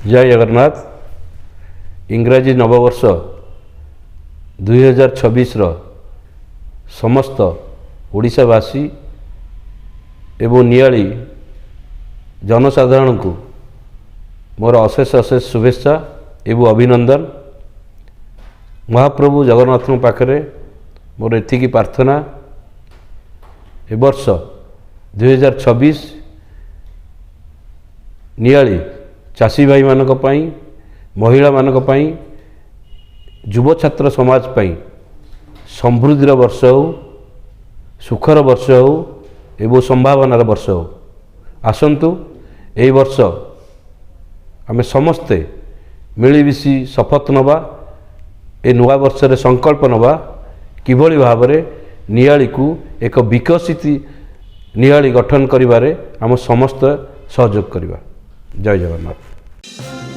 जय जगन्नाथ। इंग्राजी नववर्ष 2026 समस्त ओडिशावासी एवं नियाली जनसाधारण को मोर अशेष अशेष शुभेच्छा एवं अभिनंदन। महाप्रभु जगन्नाथ पाखरे मोर एतिकी प्रार्थना ए वर्ष 2026 नियाली चाषी भाई मानक पई, महिला मानक पई, युव छात्र समाज पई समृद्धिर वर्ष हो, सुखर वर्ष हो एवं संभावनार वर्ष हो। आसंतु एई वर्ष आमे समस्ते मिलिमिशि शपथ नवा, ए नुआ वर्ष रे संकल्प नवा किभली भाव नियाली को एक विकसित नियाली गठन करिबारे आम समस्त सहयोग करिबा। जय जगन्नाथ।